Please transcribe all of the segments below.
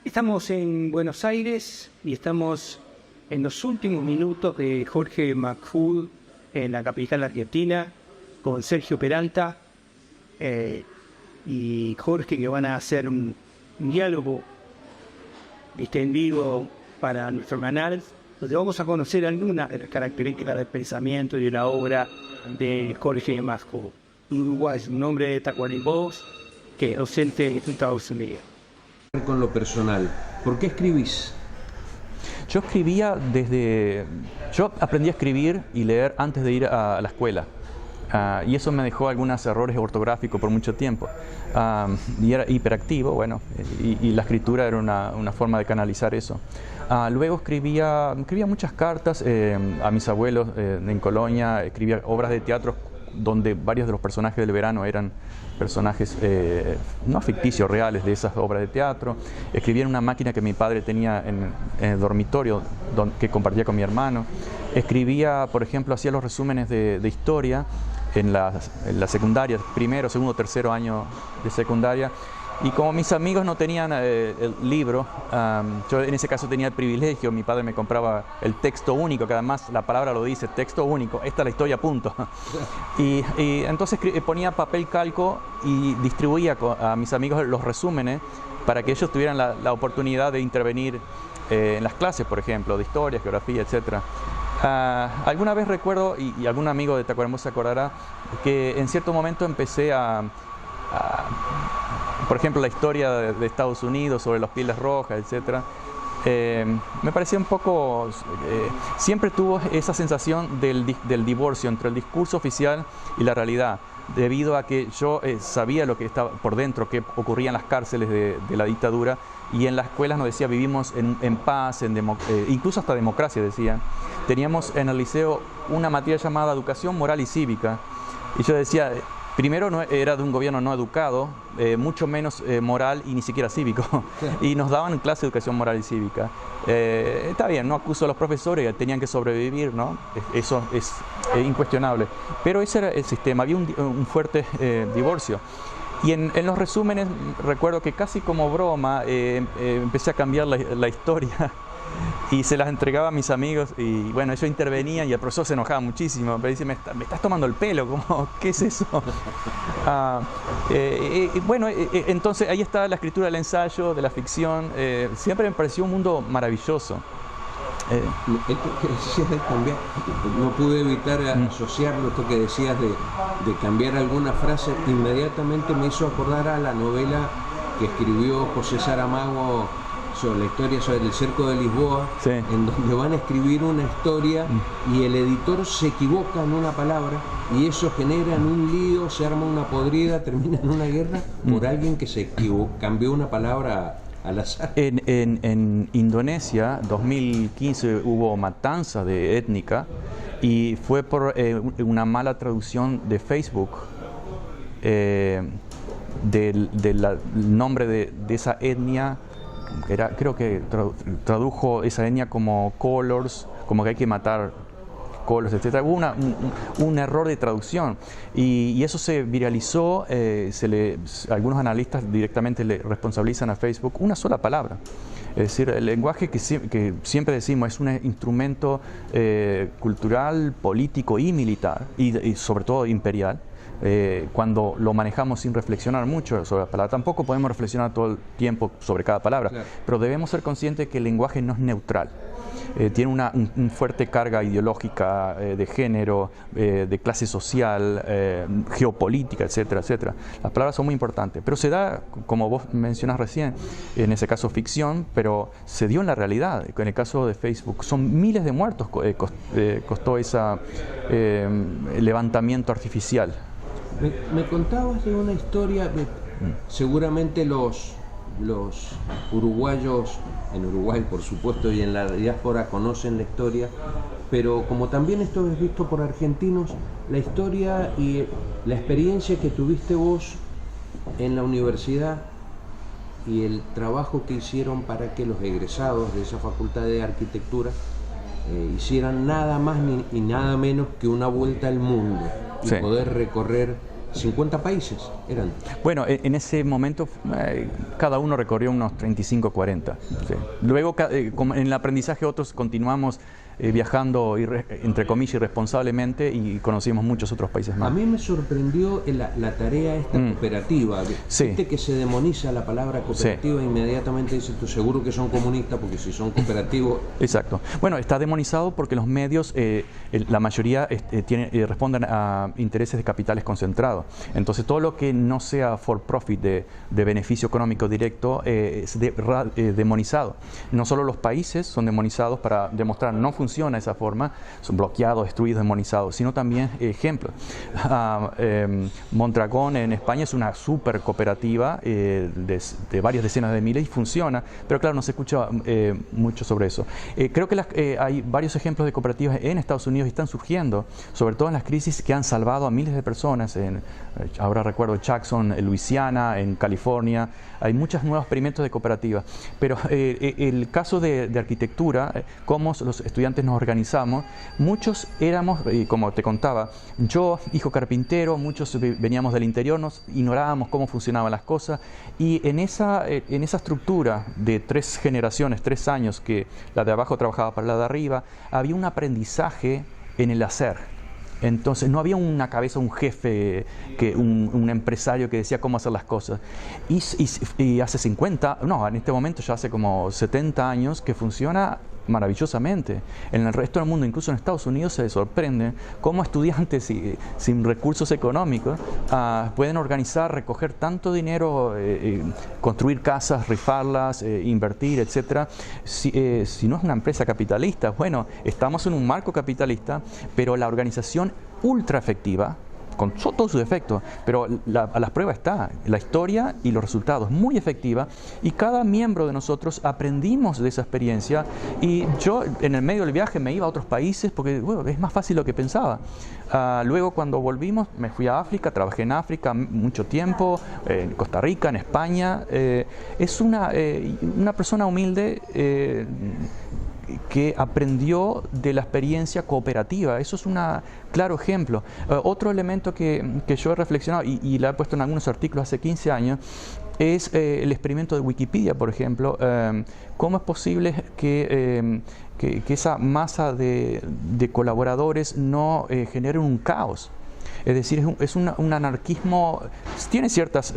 Estamos en Buenos Aires y estamos en los últimos minutos de Jorge McFood en la capital argentina con Sergio Peralta y Jorge, que van a hacer un diálogo extendido para nuestro canal, donde vamos a conocer algunas de las características del pensamiento y de la obra de Jorge McFood, un uruguayo, un hombre de Tacuarembó, que es docente en Estados Unidos. Con lo personal, ¿por qué escribís? Yo escribía yo aprendí a escribir y leer antes de ir a la escuela. Y eso me dejó algunos errores ortográficos por mucho tiempo. Y era hiperactivo, bueno, y la escritura era una forma de canalizar eso. Luego escribía muchas cartas a mis abuelos en Colonia, escribía obras de teatro donde varios de los personajes del verano eran personajes no ficticios, reales, de esas obras de teatro. Escribía en una máquina que mi padre tenía en el dormitorio que compartía con mi hermano. Escribía, por ejemplo, hacía los resúmenes de historia en la secundaria, primero, segundo, tercero año de secundaria. Y como mis amigos no tenían el libro, yo en ese caso tenía el privilegio, mi padre me compraba el texto único, que además la palabra lo dice, texto único, esta es la historia, punto. Y entonces ponía papel calco y distribuía a mis amigos los resúmenes para que ellos tuvieran la oportunidad de intervenir en las clases, por ejemplo, de historia, geografía, etc. Alguna vez recuerdo, y algún amigo de Tacuarembó se acordará, que en cierto momento empecé por ejemplo, la historia de Estados Unidos sobre los Pieles Rojas, etc. Me parecía un poco... siempre tuvo esa sensación del divorcio entre el discurso oficial y la realidad, debido a que yo sabía lo que estaba por dentro, que ocurría en las cárceles de la dictadura, y en las escuelas nos decía vivimos en paz, incluso hasta democracia decían. Teníamos en el liceo una materia llamada Educación Moral y Cívica, y yo decía... Primero, no, era de un gobierno no educado, mucho menos moral y ni siquiera cívico. Y nos daban clase de educación moral y cívica. Está bien, no acuso a los profesores, tenían que sobrevivir, ¿no? Eso es incuestionable. Pero ese era el sistema, había un fuerte divorcio. Y en los resúmenes recuerdo que casi como broma empecé a cambiar la historia. Y se las entregaba a mis amigos y bueno, ellos intervenían y el profesor se enojaba muchísimo, me dice, me estás tomando el pelo, ¿cómo? ¿Qué es eso? Bueno, entonces ahí está la escritura del ensayo, de la ficción, siempre me pareció un mundo maravilloso. Esto que decías de cambiar, no pude evitar asociarlo, esto que decías de cambiar alguna frase, inmediatamente me hizo acordar a la novela que escribió José Saramago sobre la historia sobre el cerco de Lisboa, sí, en donde van a escribir una historia y el editor se equivoca en una palabra y eso genera un lío, se arma una podrida, termina en una guerra por alguien que se equivocó, cambió una palabra al azar. En Indonesia, 2015, hubo matanza étnica y fue por una mala traducción de Facebook del nombre de esa etnia. Creo que tradujo esa etnia como colors, como que hay que matar colors, etc. Hubo un error de traducción y eso se viralizó. Algunos analistas directamente le responsabilizan a Facebook una sola palabra. Es decir, el lenguaje que siempre decimos es un instrumento cultural, político y militar, y sobre todo imperial. Cuando lo manejamos sin reflexionar mucho sobre la palabra. Tampoco podemos reflexionar todo el tiempo sobre cada palabra, claro, pero debemos ser conscientes que el lenguaje no es neutral. Tiene una fuerte carga ideológica, de género, de clase social, geopolítica, etcétera, etcétera. Las palabras son muy importantes, pero se da, como vos mencionás recién, en ese caso ficción, pero se dio en la realidad. En el caso de Facebook, son miles de muertos costó ese levantamiento artificial. Me contabas de una historia, seguramente los uruguayos, en Uruguay por supuesto y en la diáspora conocen la historia, pero como también esto es visto por argentinos, la historia y la experiencia que tuviste vos en la universidad y el trabajo que hicieron para que los egresados de esa facultad de arquitectura hicieran nada más ni nada menos que una vuelta al mundo y sí, poder recorrer 50 países eran. Bueno, en ese momento cada uno recorrió unos 35, 40. Sí. Luego, como en el aprendizaje, otros continuamos viajando, entre comillas, irresponsablemente, y conocimos muchos otros países más. A mí me sorprendió la tarea esta cooperativa. Sí. Viste que se demoniza la palabra cooperativa, sí. Inmediatamente dices tú, seguro que son comunistas, porque si son cooperativos... Exacto. Bueno, está demonizado porque los medios, la mayoría responden a intereses de capitales concentrados. Entonces, todo lo que no sea for profit, de beneficio económico directo, es demonizado. No solo los países son demonizados para demostrar no funciona de esa forma, son bloqueados, destruidos, demonizados, sino también ejemplos. Mondragón en España es una super cooperativa de varias decenas de miles y funciona, pero claro, no se escucha mucho sobre eso. Creo que hay varios ejemplos de cooperativas en Estados Unidos y están surgiendo, sobre todo en las crisis, que han salvado a miles de personas. Ahora recuerdo Jackson, en Luisiana, en California, hay muchos nuevos experimentos de cooperativas. Pero el caso de arquitectura, cómo los estudiantes nos organizamos, muchos éramos, como te contaba, yo, hijo carpintero, muchos veníamos del interior, nos ignorábamos cómo funcionaban las cosas, y en esa estructura de 3 generaciones, 3 años, que la de abajo trabajaba para la de arriba, había un aprendizaje en el hacer. Entonces no había una cabeza, un jefe, un empresario que decía cómo hacer las cosas. Y hace 50, no, en este momento ya hace como 70 años que funciona maravillosamente. En el resto del mundo, incluso en Estados Unidos, se sorprenden cómo estudiantes sin recursos económicos pueden organizar, recoger tanto dinero, construir casas, rifarlas, invertir, etcétera. Si no es una empresa capitalista, bueno, estamos en un marco capitalista, pero la organización ultra efectiva, con todos sus defectos, pero a las pruebas está la historia y los resultados, muy efectiva, y cada miembro de nosotros aprendimos de esa experiencia. Y yo en el medio del viaje me iba a otros países porque bueno, es más fácil de lo que pensaba. Luego, cuando volvimos, me fui a África, trabajé en África mucho tiempo, en Costa Rica, en España. Es una persona humilde que aprendió de la experiencia cooperativa. Eso es un claro ejemplo. Otro elemento que yo he reflexionado y lo he puesto en algunos artículos hace 15 años es el experimento de Wikipedia, por ejemplo. ¿Cómo es posible que esa masa de colaboradores no genere un caos? Es decir, es un anarquismo, tiene ciertos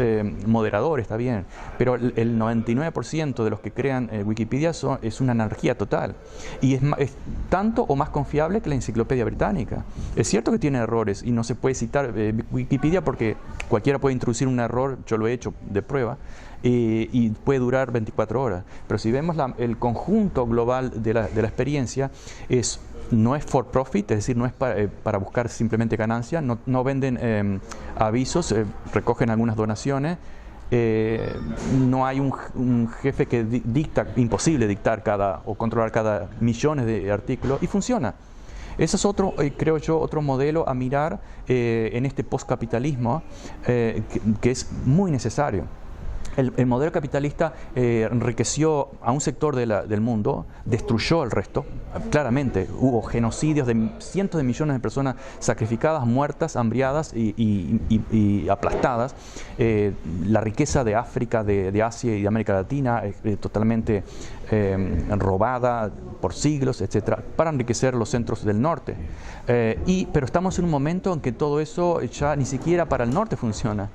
moderadores, está bien, pero el 99% de los que crean Wikipedia es una anarquía total. Y es tanto o más confiable que la Enciclopedia Británica. Es cierto que tiene errores y no se puede citar Wikipedia porque cualquiera puede introducir un error, yo lo he hecho de prueba, y puede durar 24 horas. Pero si vemos el conjunto global de la experiencia, no es for profit, es decir, no es para buscar simplemente ganancia, no venden avisos, recogen algunas donaciones, no hay un jefe que dicta, imposible dictar o controlar cada millones de artículos, y funciona. Ese es otro, creo yo, otro modelo a mirar en este postcapitalismo que es muy necesario. El modelo capitalista enriqueció a un sector del mundo, destruyó el resto. Claramente hubo genocidios de cientos de millones de personas sacrificadas, muertas, hambriadas y aplastadas. La riqueza de África, de Asia y de América Latina totalmente robada por siglos, etcétera, para enriquecer los centros del norte. Pero estamos en un momento en que todo eso ya ni siquiera para el norte funciona.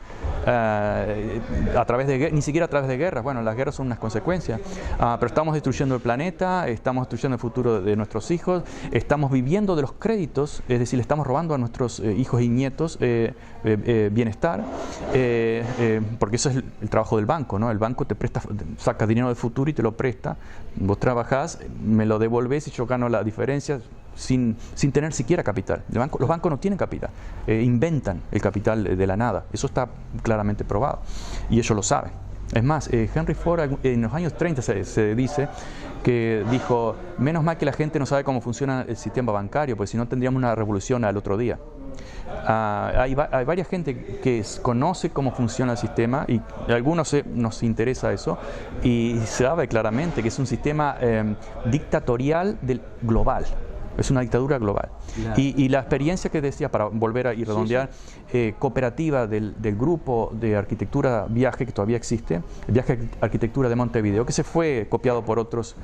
Ni siquiera a través de guerras. Bueno, las guerras son unas consecuencias, pero estamos destruyendo el planeta, estamos destruyendo el futuro de nuestros hijos, estamos viviendo de los créditos, es decir, le estamos robando a nuestros hijos y nietos bienestar, porque eso es el trabajo del banco, ¿no? El banco te presta, saca dinero del futuro y te lo presta, vos trabajás, me lo devolvés y yo gano la diferencia sin tener siquiera capital. Los bancos no tienen capital, inventan el capital de la nada, eso está claramente probado y ellos lo saben. Es más, Henry Ford en los años 30 se dice que dijo, menos mal que la gente no sabe cómo funciona el sistema bancario, porque si no tendríamos una revolución al otro día. Hay varias gente que conoce cómo funciona el sistema y a algunos nos interesa eso, y se sabe claramente que es un sistema dictatorial global. Es una dictadura global. Y la experiencia que decía, para volver a redondear, cooperativa del grupo de arquitectura Viaje, que todavía existe, el Viaje Arquitectura de Montevideo, que se fue copiado por otras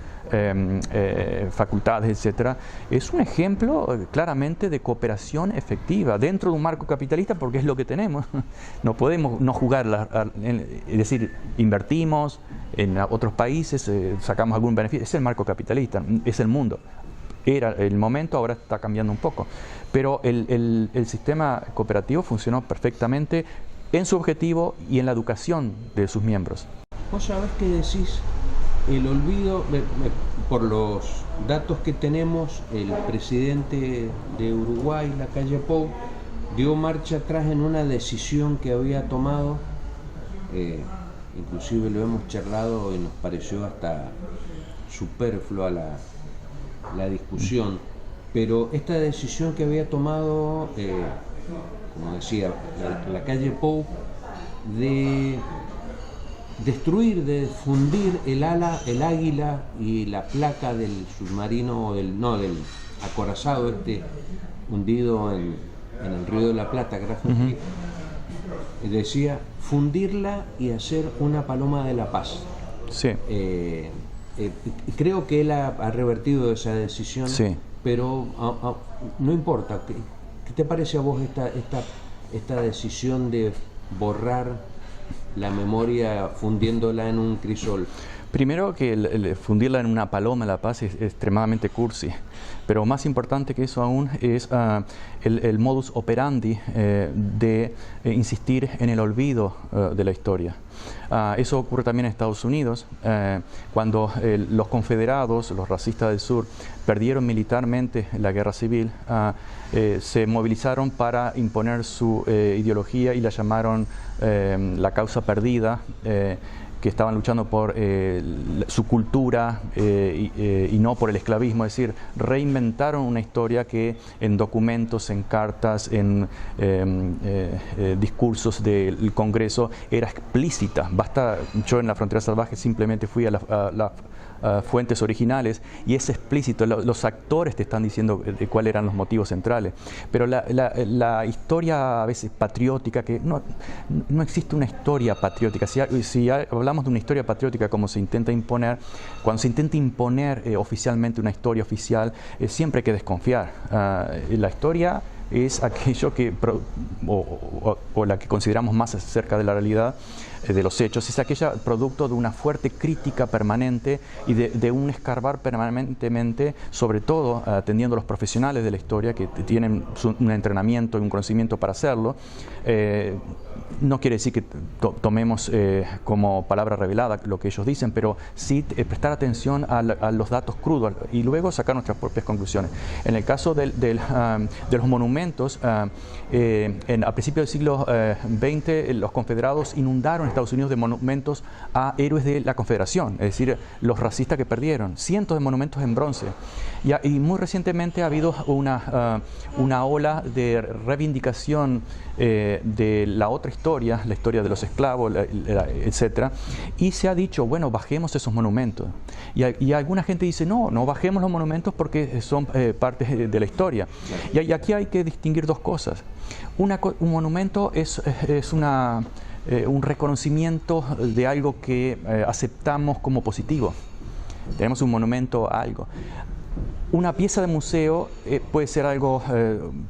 facultades, etcétera, es un ejemplo claramente de cooperación efectiva dentro de un marco capitalista, porque es lo que tenemos. No podemos no jugar, es decir, invertimos en otros países, sacamos algún beneficio. Es el marco capitalista, es el mundo. Era el momento, ahora está cambiando un poco. Pero el sistema cooperativo funcionó perfectamente en su objetivo y en la educación de sus miembros. ¿Vos sabés qué decís? El olvido, por los datos que tenemos, el presidente de Uruguay, Lacalle Pou, dio marcha atrás en una decisión que había tomado, inclusive lo hemos charlado y nos pareció hasta superflua la discusión, pero esta decisión que había tomado, como decía Lacalle Pou, de destruir, de fundir el águila y la placa del submarino, del acorazado hundido en el Río de la Plata, decía fundirla y hacer una paloma de la paz. Sí. Creo que él ha revertido esa decisión, sí. Pero no importa. ¿Qué te parece a vos esta decisión de borrar la memoria fundiéndola en un crisol? Primero que el fundirla en una paloma de la paz es extremadamente cursi, pero más importante que eso aún es el modus operandi de insistir en el olvido de la historia. Eso ocurre también en Estados Unidos, cuando los confederados, los racistas del sur, perdieron militarmente la guerra civil, se movilizaron para imponer su ideología y la llamaron la causa perdida, que estaban luchando por su cultura y no por el esclavismo, es decir, reinventaron una historia que en documentos, en cartas, en discursos del Congreso era explícita. Yo en La Frontera Salvaje simplemente fui a las fuentes originales y es explícito, los actores te están diciendo cuáles eran los motivos centrales, pero la historia a veces patriótica, que no existe una historia patriótica. Si hablamos de una historia patriótica como se intenta imponer, cuando se intenta imponer oficialmente una historia oficial, siempre hay que desconfiar. La historia es aquello o la que consideramos más cerca de la realidad, de los hechos, es aquella producto de una fuerte crítica permanente y de un escarbar permanentemente, sobre todo atendiendo a los profesionales de la historia que tienen un entrenamiento y un conocimiento para hacerlo. No quiere decir que tomemos como palabra revelada lo que ellos dicen, pero sí prestar atención a los datos crudos y luego sacar nuestras propias conclusiones. En el caso de los monumentos, a principios del siglo XX, los confederados inundaron Estados Unidos de monumentos a héroes de la Confederación, es decir, los racistas que perdieron, cientos de monumentos en bronce. Y muy recientemente ha habido una ola de reivindicación de la otra historia, la historia de los esclavos, etcétera, y se ha dicho, bueno, bajemos esos monumentos. Y alguna gente dice, no bajemos los monumentos porque son parte de la historia. Y aquí hay que distinguir dos cosas. Un monumento es un reconocimiento de algo que aceptamos como positivo. Tenemos un monumento a algo. Una pieza de museo puede ser algo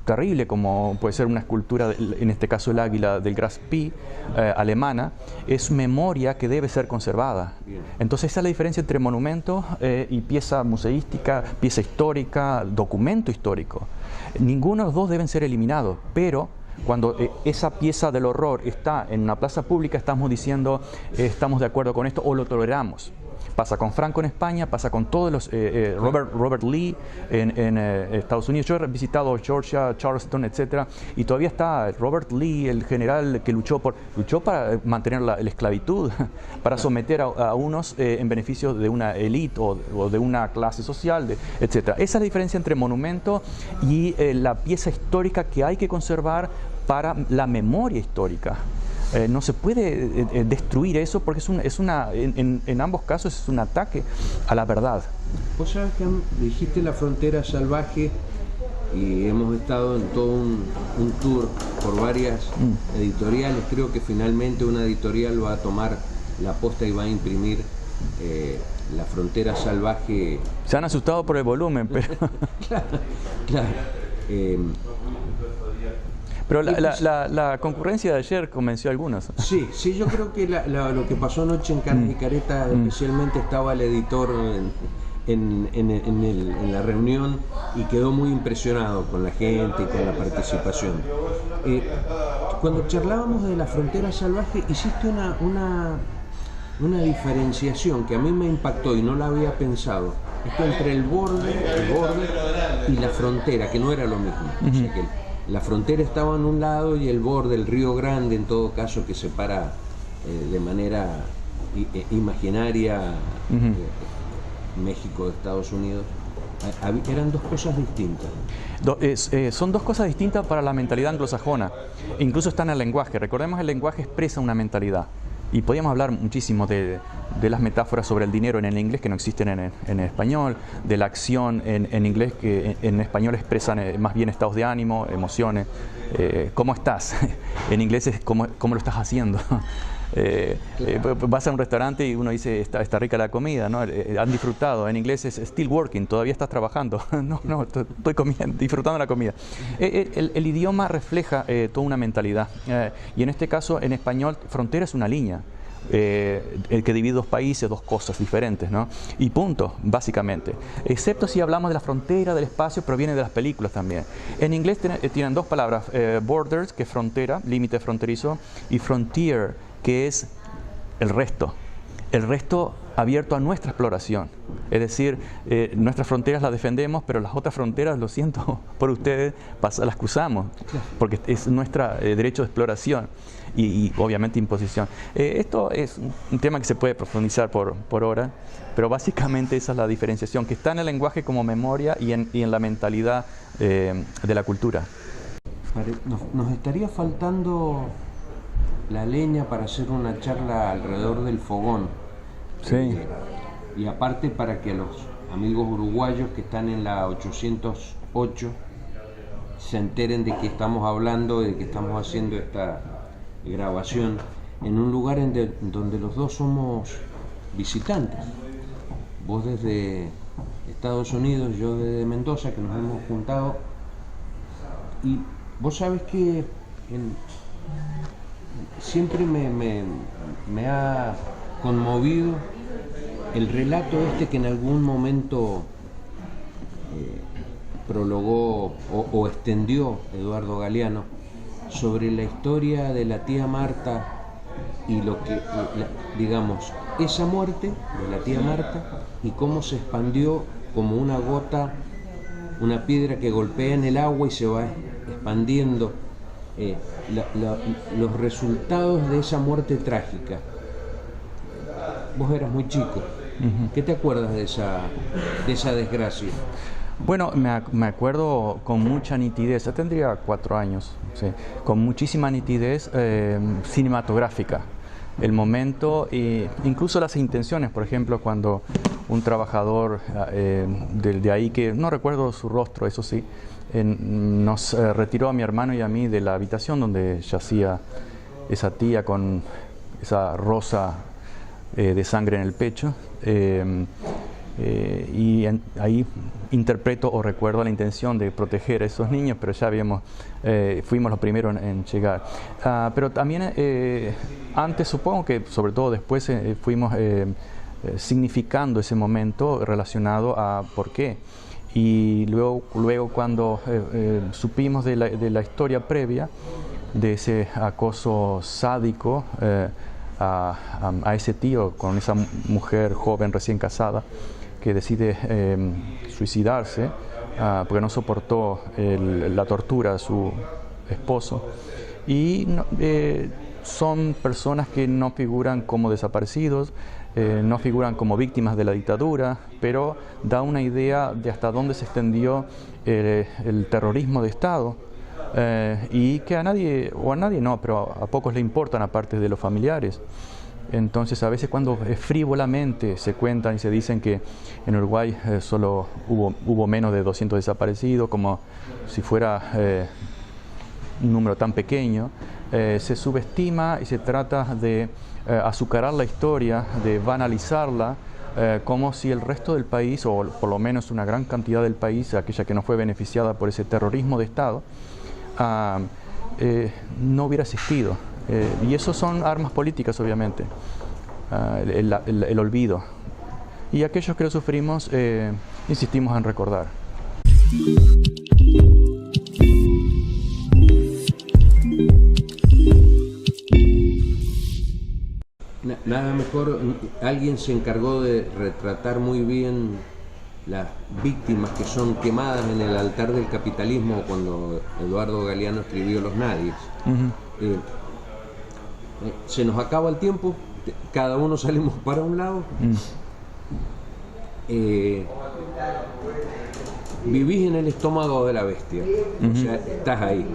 terrible, como puede ser una escultura, en este caso el águila del Graz Pi, alemana. Es memoria que debe ser conservada. Entonces esa es la diferencia entre monumento y pieza museística, pieza histórica, documento histórico. Ninguno de los dos deben ser eliminados, pero cuando esa pieza del horror está en una plaza pública, estamos diciendo estamos de acuerdo con esto o lo toleramos. Pasa con Franco en España, pasa con todos los Robert Lee en Estados Unidos. Yo he visitado Georgia, Charleston, etcétera, y todavía está Robert Lee, el general que luchó para mantener la esclavitud, para someter a unos en beneficio de una élite o de una clase social, etcétera. Esa es la diferencia entre monumento y la pieza histórica que hay que conservar para la memoria histórica. no se puede destruir eso porque en ambos casos es un ataque a la verdad. Vos sabés que dijiste la frontera salvaje y hemos estado en todo un tour por varias editoriales. Creo que finalmente una editorial va a tomar la posta y va a imprimir la frontera salvaje. Se han asustado por el volumen, pero... Claro. Pero la concurrencia de ayer convenció a algunos. Sí, yo creo que lo que pasó anoche en Caras y Caretas, especialmente estaba el editor en la reunión y quedó muy impresionado con la gente y con la participación. Cuando charlábamos de la frontera salvaje, hiciste una diferenciación que a mí me impactó y no la había pensado. Esto entre el borde y la frontera, que no era lo mismo. O sea que la frontera estaba en un lado y el borde, el Río Grande en todo caso, que separa de manera imaginaria México de Estados Unidos, eran dos cosas distintas. Son dos cosas distintas para la mentalidad anglosajona. Incluso está en el lenguaje. Recordemos, el lenguaje expresa una mentalidad. Y podíamos hablar muchísimo de las metáforas sobre el dinero en el inglés que no existen en español, de la acción en inglés que en español expresan más bien estados de ánimo, emociones. ¿Cómo estás? En inglés es ¿cómo lo estás haciendo? Vas a un restaurante y uno dice está rica la comida, ¿no? Han disfrutado. En inglés es still working, todavía estás trabajando. No, estoy comiendo, disfrutando la comida. El idioma refleja toda una mentalidad y en este caso en español frontera es una línea el que divide dos países, dos cosas diferentes, ¿no? Y punto, básicamente. Excepto si hablamos de la frontera, del espacio, proviene de las películas también. En inglés tienen dos palabras, borders, que es frontera, límite fronterizo, y frontier, que es el resto abierto a nuestra exploración. Es decir, nuestras fronteras las defendemos, pero las otras fronteras, lo siento por ustedes, las cruzamos, porque es nuestro derecho de exploración y obviamente imposición. Esto es un tema que se puede profundizar por hora, pero básicamente esa es la diferenciación, que está en el lenguaje como memoria y en la mentalidad de la cultura. Nos estaría faltando la leña para hacer una charla alrededor del fogón. Sí. Y aparte para que los amigos uruguayos que están en la 808 se enteren de que estamos hablando, de que estamos haciendo esta grabación en un lugar donde los dos somos visitantes. Vos desde Estados Unidos, yo desde Mendoza, que nos hemos juntado. Y vos sabés que siempre me ha conmovido el relato que en algún momento prologó o extendió Eduardo Galeano sobre la historia de la tía Marta y lo que, digamos, esa muerte de la tía Marta y cómo se expandió como una gota, una piedra que golpea en el agua y se va expandiendo, los resultados de esa muerte trágica. Vos eras muy chico. ¿Qué te acuerdas de esa desgracia? Bueno, me acuerdo con mucha nitidez, yo tendría 4 años, sí, con muchísima nitidez cinematográfica. El momento e incluso las intenciones, por ejemplo, cuando un trabajador de ahí, que no recuerdo su rostro, eso sí, nos retiró a mi hermano y a mí de la habitación donde yacía esa tía con esa rosa de sangre en el pecho, y ahí interpreto o recuerdo la intención de proteger a esos niños, pero ya fuimos los primeros en llegar. Pero también antes, supongo que sobre todo después fuimos significando ese momento relacionado a por qué. Y luego cuando supimos de la historia previa, de ese acoso sádico a ese tío con esa mujer joven recién casada que decide suicidarse porque no soportó la tortura de su esposo. Y son personas que no figuran como desaparecidos, no figuran como víctimas de la dictadura, pero da una idea de hasta dónde se extendió el terrorismo de Estado y que a nadie no, pero a pocos le importan aparte de los familiares. Entonces a veces cuando frívolamente se cuentan y se dicen que en Uruguay solo hubo menos de 200 desaparecidos, como si fuera un número tan pequeño, se subestima y se trata de azucarar la historia, de banalizarla, como si el resto del país, o por lo menos una gran cantidad del país, aquella que no fue beneficiada por ese terrorismo de Estado, no hubiera existido. Y eso son armas políticas, obviamente, el olvido. Y aquellos que lo sufrimos, insistimos en recordar. Nada mejor, alguien se encargó de retratar muy bien las víctimas que son quemadas en el altar del capitalismo cuando Eduardo Galeano escribió Los Nadies. Se nos acaba el tiempo, cada uno salimos para un lado. Vivís en el estómago de la bestia, o sea, estás ahí.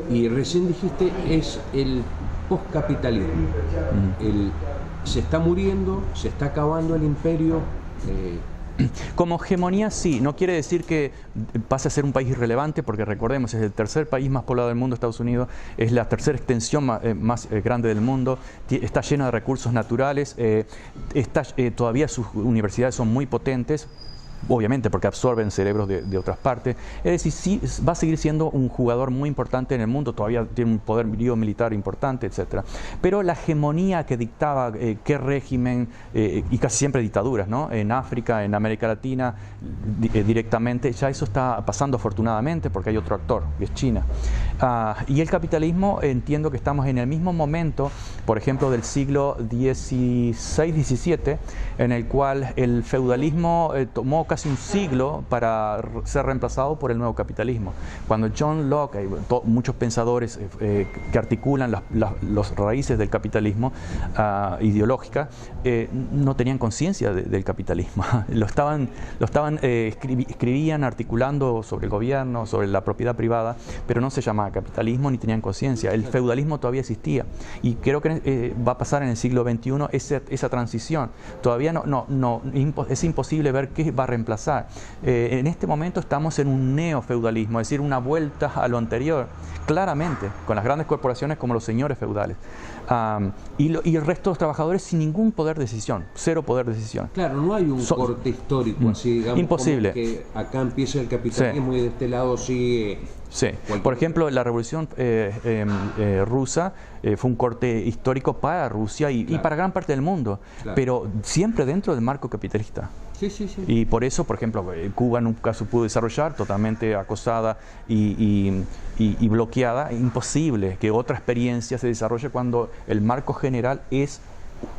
Y recién dijiste, es el postcapitalismo. Se está muriendo, se está acabando el imperio. Como hegemonía, sí. No quiere decir que pase a ser un país irrelevante, porque recordemos, es el tercer país más poblado del mundo, Estados Unidos, es la tercera extensión más grande del mundo, está lleno de recursos naturales, todavía sus universidades son muy potentes, obviamente porque absorben cerebros de otras partes. Es decir, sí, va a seguir siendo un jugador muy importante en el mundo, todavía tiene un poderío militar importante, etc. Pero la hegemonía que dictaba qué régimen, y casi siempre dictaduras, ¿no? En África, en América Latina, directamente, ya eso está pasando afortunadamente porque hay otro actor, que es China. Y el capitalismo, entiendo que estamos en el mismo momento, por ejemplo, del siglo XVI-XVII, en el cual el feudalismo tomó casi un siglo para ser reemplazado por el nuevo capitalismo. Cuando John Locke, muchos pensadores que articulan las raíces del capitalismo ideológica, no tenían conciencia del capitalismo. Escribían articulando sobre el gobierno, sobre la propiedad privada, pero no se llamaba capitalismo ni tenían conciencia. El feudalismo todavía existía y creo que va a pasar en el siglo XXI esa transición. Todavía es imposible ver qué va a reemplazar. En este momento estamos en un neofeudalismo, es decir, una vuelta a lo anterior, claramente, con las grandes corporaciones como los señores feudales. Y el resto de los trabajadores sin ningún poder de decisión, cero poder de decisión. Claro, no hay un corte histórico así, digamos, imposible. Como que acá empieza el capitalismo, sí, y de este lado sigue. Sí, por ejemplo, la revolución rusa fue un corte histórico para Rusia y para gran parte del mundo, pero siempre dentro del marco capitalista. Sí, sí, sí. Y por eso, por ejemplo, Cuba nunca se pudo desarrollar, totalmente acosada y bloqueada. Imposible que otra experiencia se desarrolle cuando el marco general es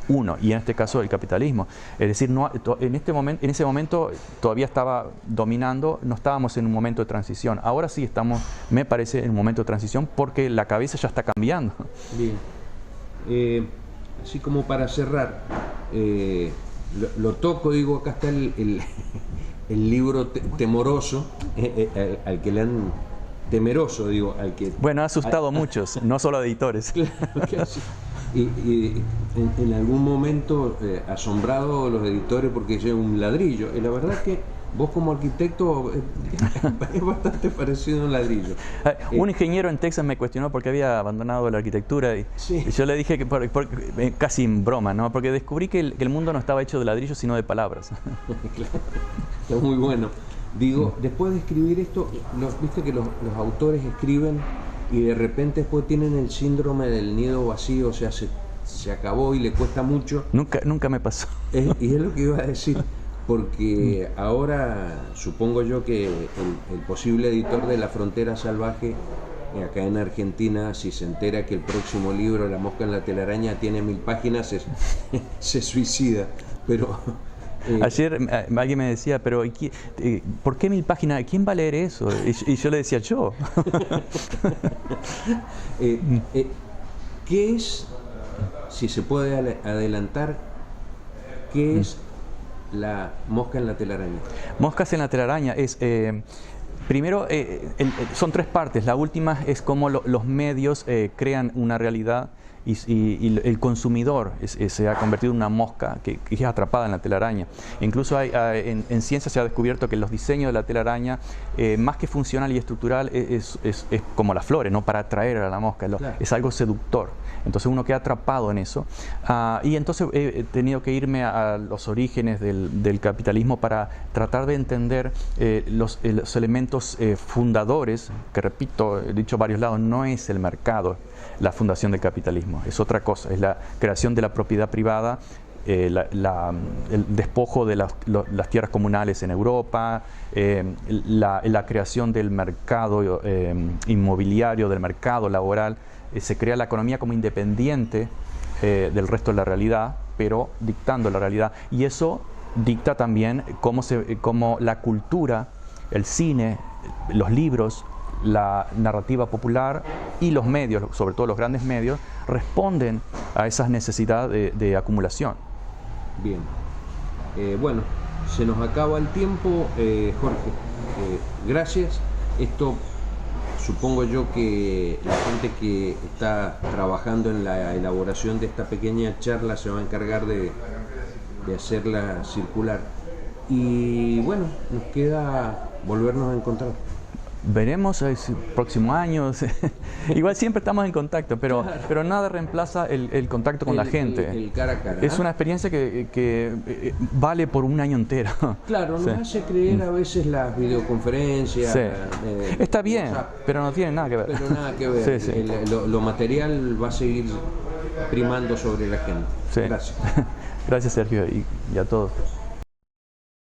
uno, y en este caso el capitalismo. Es decir, en ese momento todavía estaba dominando, no estábamos en un momento de transición. Ahora sí estamos, me parece, en un momento de transición porque la cabeza ya está cambiando. Bien. Así como para cerrar, lo toco, digo, acá está el libro temoroso, al que le han... Temeroso, digo, al que... Bueno, ha asustado a muchos, no solo a editores. Claro que sí. Y en algún momento asombrado los editores porque es un ladrillo. Y la verdad que vos como arquitecto es bastante parecido a un ladrillo. Un ingeniero en Texas me cuestionó porque había abandonado la arquitectura y sí, yo le dije que casi en broma, ¿no? Porque descubrí que el mundo no estaba hecho de ladrillos sino de palabras. Claro, está muy bueno. Digo, después de escribir esto, viste que los autores escriben y de repente después tienen el síndrome del nido vacío, o sea, se acabó y le cuesta mucho. Nunca me pasó. Y es lo que iba a decir, porque ahora supongo yo que el posible editor de La Frontera Salvaje, acá en Argentina, si se entera que el próximo libro, La Mosca en la Telaraña, tiene 1000 páginas, se suicida. Pero... Ayer alguien me decía, pero ¿por qué 1000 páginas? ¿Quién va a leer eso? Y yo le decía, yo. ¿Qué es, si se puede adelantar, qué es La Mosca en la Telaraña? Moscas en la Telaraña es Primero, son tres partes. La última es cómo los medios crean una realidad y el consumidor se ha convertido en una mosca que es atrapada en la telaraña. Incluso en ciencia se ha descubierto que los diseños de la telaraña, más que funcional y estructural, es como las flores, ¿no? Para atraer a la mosca. Claro. Es algo seductor. Entonces uno queda atrapado en eso. Y entonces he tenido que irme a los orígenes del capitalismo para tratar de entender los elementos fundadores, que repito, he dicho a varios lados, no es el mercado la fundación del capitalismo, es otra cosa, es la creación de la propiedad privada, el despojo de las tierras comunales en Europa, la creación del mercado inmobiliario, del mercado laboral. Se crea la economía como independiente del resto de la realidad, pero dictando la realidad. Y eso dicta también cómo la cultura, el cine, los libros, la narrativa popular y los medios, sobre todo los grandes medios, responden a esas necesidades de acumulación. Bien. Bueno, se nos acaba el tiempo, Jorge. Gracias. Esto supongo yo que la gente que está trabajando en la elaboración de esta pequeña charla se va a encargar de hacerla circular. Y bueno, nos queda volvernos a encontrar. Veremos el próximo año. Igual siempre estamos en contacto, pero nada reemplaza el contacto con la gente. El cara a cara. Es una experiencia que vale por un año entero. Claro, nos hace creer a veces las videoconferencias. Sí. Está bien, pero no tiene nada que ver. Pero nada que ver. Sí, sí. Lo material va a seguir primando sobre la gente. Sí. Gracias. Gracias, Sergio, y a todos.